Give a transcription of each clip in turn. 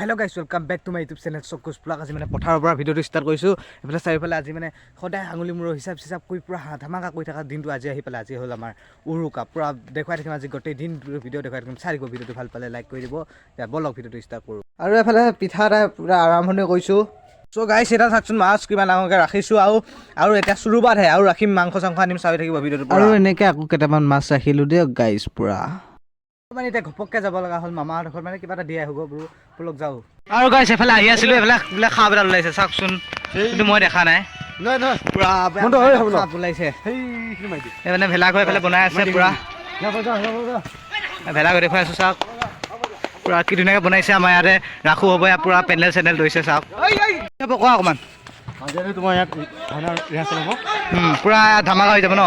Hello' guys welcome back to my YouTube channel চকুজ blog. আজি মানে পথাৰৰ পৰা ভিডিঅ'টো ষ্টাৰ্ট কৰিছোঁ। এইফালে চাৰিওফালে আজি মানে সদায় আঙুলি মূৰৰ হিচাপ কৰি পূৰা ধামাকা কৰি থকা দিনটো আজি আহি পেলাই। আজি হ'ল আমাৰ উৰুকা। পূৰা দেখুৱাই থাকিম আজি গোটেই দিন ভিডিঅ' দেখুৱাই থাকিম। চাই দিব ভিডিঅ'টো ভাল পালে লাইক কৰি দিব। এতিয়া বলক ভিডিঅ'টো ষ্টাৰ্ট কৰোঁ। আৰু এইফালে পিঠা এটা পূৰা আৰম্ভণি কৰিছোঁ। চ' গাইছ এটা চাওকচোন মাছ কিমান ডাঙৰকৈ ৰাখিছোঁ আৰু এতিয়া চুৰুবাতহে আৰু ৰাখিম মাংস চাংস আনিম চাই থাকিব ভিডিঅ'টো। আৰু এনেকৈ আকৌ কেইটামান মাছ ৰাখিলোঁ দিয়ক গাইছ পূৰা। মানে এতিয়া ঘপককৈ যাব লগা হ'ল মামাহঁতৰ ঘৰত মানে কিবা এটা দি আহিব বোলো বলক যাওঁ। আৰু গাইছ এফালে আহি আছিলোঁ এইবিলাক সাপ এডাল ওলাইছে চাওকচোন কিন্তু মই দেখা নাই। পূৰা সাপ ওলাইছে এই মানে ভেলাঘৰ এইফালে বনাই আছে পূৰা ভেলাঘৰ দেখুৱাই আছোঁ চাওক পূৰা কি ধুনীয়াকৈ বনাইছে আমাৰ ইয়াতে ৰাখোঁ হ'ব ইয়াত পূৰা পেণ্ডেল চেণ্ডেল ধৰিছে চাওক কোৱা অকণমান তোমাৰ ইয়াত ৰিহাৰ্চেল হ'ব পূৰা ধামাকা হৈ যাব ন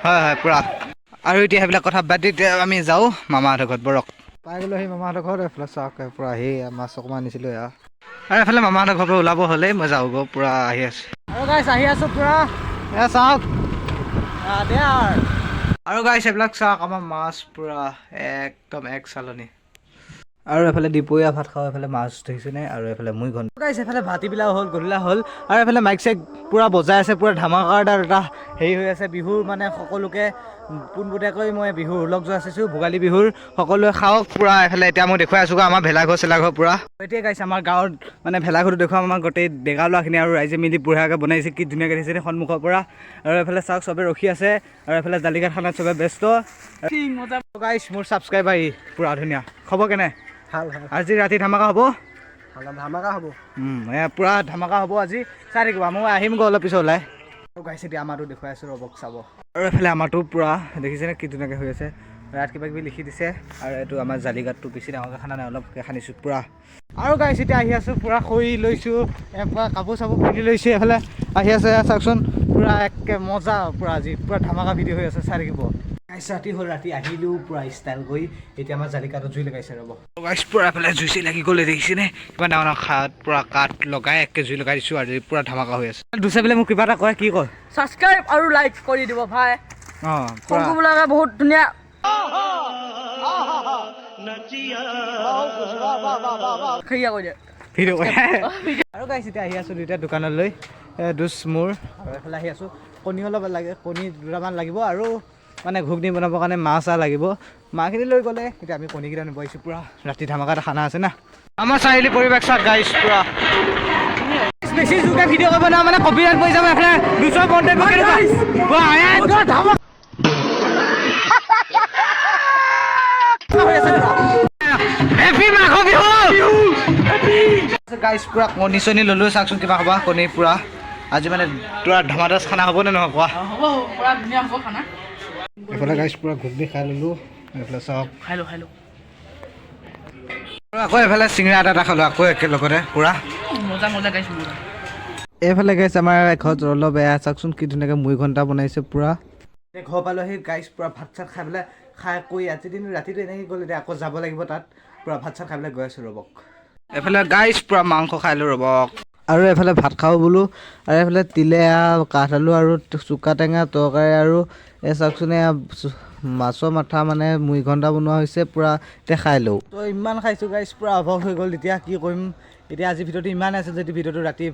হয় হয় পূৰা। আৰু এতিয়া সেইবিলাক কথা বাদ দি এতিয়া আমি যাওঁ মামাহঁতৰ ঘৰত বৰক পাই গ'লোঁ সেই মামাহঁতৰ ঘৰত এইফালে চাওক পূৰা আহি মাছ অকণমান আনিছিলোঁ এয়া আৰু এইফালে মামাহঁতৰ ঘৰৰ পৰা ওলাব হ'লেই মই যাওঁগৈ পূৰা আহি আছোঁ আৰু গাইছ আহি আছোঁ পূৰা এয়া চাওক আৰু গাইছ এইবিলাক চাওক আমাৰ মাছ পূৰা একদম এক চালনী। আৰু এইফালে দুপৰীয়া ভাত খাওঁ এইফালে মাছ ধৰিছেনে আৰু এইফালে মুই ঘন গাইছ এইফালে ভাটিবিলাক হ'ল গধূলা হ'ল আৰু এইফালে মাইক চাইক পূৰা বজাই আছে পূৰা ধামাকাৰ এটা হেৰি হৈ আছে বিহুৰ মানে সকলোকে পোনপটীয়াকৈ মই বিহুৰ লগ যোৱা আছোঁ ভোগালী বিহুৰ সকলোৱে খাওক পূৰা এইফালে এতিয়া মই দেখুৱাই আছোঁ আমাৰ ভেলাঘৰ চেলাঘৰ পূৰা এতিয়া গাইছ আমাৰ গাঁৱত মানে ভেলাঘৰটো দেখুৱাম আমাৰ গোটেই ডেকা ল'ৰাখিনি আৰু ৰাইজে মিলি বঢ়িয়াকৈ বনাইছে কি ধুনীয়াকৈ দিছে সন্মুখৰ পৰা আৰু এইফালে চাওক চবে ৰখি আছে আৰু এইফালে জালিঘাট খানাত চবে ব্যস্ত গাইছ মোৰ ছাবস্ক্ৰাইবাৰ পূৰা ধুনীয়া খবৰ কেনে ভাল ভাল আজি ৰাতি ধামাকা হ'ব ধামাকা হ'ব পূৰা ধামাকা হ'ব আজি চাই থাকিব মই আহিমগৈ অলপ পিছত ওলাই আৰু গাইছ এতিয়া আমাৰটো দেখুৱাই আছোঁ ৰ'বক চাব আৰু এইফালে আমাৰটো পূৰা দেখিছেনে কি ধুনীয়াকৈ হৈ আছে ইয়াত কিবা কিবি লিখি দিছে আৰু এইটো আমাৰ জালিঘাটটো বেছি ডাঙৰকৈ খানা নাই অলপকৈ খান্দিছোঁ পূৰা আৰু গাইছ এতিয়া আহি আছোঁ পূৰা খৰি লৈছোঁ পূৰা কাপোৰ চাপোৰ পিন্ধি লৈছোঁ এইফালে আহি আছে চাওকচোন পূৰা একে মজা পূৰা আজি পূৰা ধামাকা ভিডিঅ' হৈ আছে চাই থাকিব গাইছ ৰাতি হ'ল ৰাতি আহিলোঁ পূৰা ষ্টাইল কৰি এতিয়া আমাৰ জালিকাটো জুই লগাইছে ৰ'ব গাইছ পূৰা এইফালে জুই চুই লাগি গ'লে দেখিছেনে কিমান ডাঙৰ ডাঙৰ খাত পূৰা কাঠ লগাই একে জুই লগাই দিছোঁ আৰু পূৰা ধামাকা হৈ আছে দুচে বোলে মোক কিবা এটা কয় কি কয় ছাবস্ক্ৰাইব আৰু লাইক কৰি দিব ভাই অঁ শংকু বোলাকে বহুত ধুনীয়া ভিডিঅ' কৰে আৰু গাইছ এতিয়া আহি আছোঁ দুইটা দোকানলৈ দুচ মোৰ আৰু এইফালে আহি আছোঁ কণী অলপ লাগে কণী দুটামান লাগিব আৰু মানে ঘুগনি বনাবৰ কাৰণে মাছ লাগিব মাহখিনি লৈ গ'লে এতিয়া আমি কণীকেইটা নিব আহিছোঁ পূৰা ৰাতি ধামাকা এটা খানা আছে না আমাৰ চাৰিআলি পৰিৱেশ চাওক গাইছ পূৰা বেছি জোৰকৈ ভিডিঅ' কৰিব না মানে কপিৰাইট পৰি যাব এইফালে 200 কণ্টেণ্ট গাইছ পূৰা কণী চণী ল'লোঁ চাওকচোন কিবা হ'ব কণী পূৰা আজি মানে পূৰা ধমাদাচ খানা হ'বনে নহয় কোৱা এইফালে গাইছ পূৰা ঘুগনি খাই ল'লোঁ এইফালে চাওক আকৌ এইফালে চিঙৰা এটা খালোঁ আকৌ একেলগতে পূৰা এইফালে গাইছ আমাৰ ঘৰত অলপ বেয়া চাওকচোন কি ধুনীয়াকৈ মুড়ি ঘণ্টা বনাইছে পূৰা ঘৰ পালোহি গাইছ পূৰা ভাত চাত খাই পেলাই খাই কৰি আজি দিন ৰাতিটো এনেকৈ গ'ল এতিয়া আকৌ যাব লাগিব তাত পূৰা ভাত চাত খাই পেলাই গৈ আছোঁ ৰ'বক এইফালে গাইছ পূৰা মাংস খাই লোঁ ৰ'বক আৰু এইফালে ভাত খাওঁ বোলো আৰু এইফালে তিলে কাঠ আলু আৰু চুকা টেঙা তৰকাৰী আৰু এই চাওকচোন মাছৰ মাথা মানে মুড়ি ঘণ্টা বনোৱা হৈছে পূৰা এতিয়া খাই লওঁ তো ইমান খাইছোঁ গাইছ পূৰা অভাৱ হৈ গ'ল এতিয়া কি কৰিম এতিয়া আজি ভিডিঅ'টো ইমানেই আছে যদি ভিডিঅ'টো ৰাতি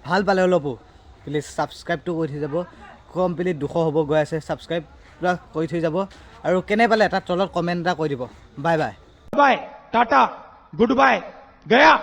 ভাল পালে অলপো প্লিজ ছাবস্ক্ৰাইবটো কৰি থৈ যাব কমপ্লিট 200 হ'ব গৈ আছে ছাবস্ক্ৰাইব পূৰা কৰি থৈ যাব আৰু কেনে পালে এটা তলত কমেণ্ট এটা কৰি দিব bye bye bye Tata good bye Gaya.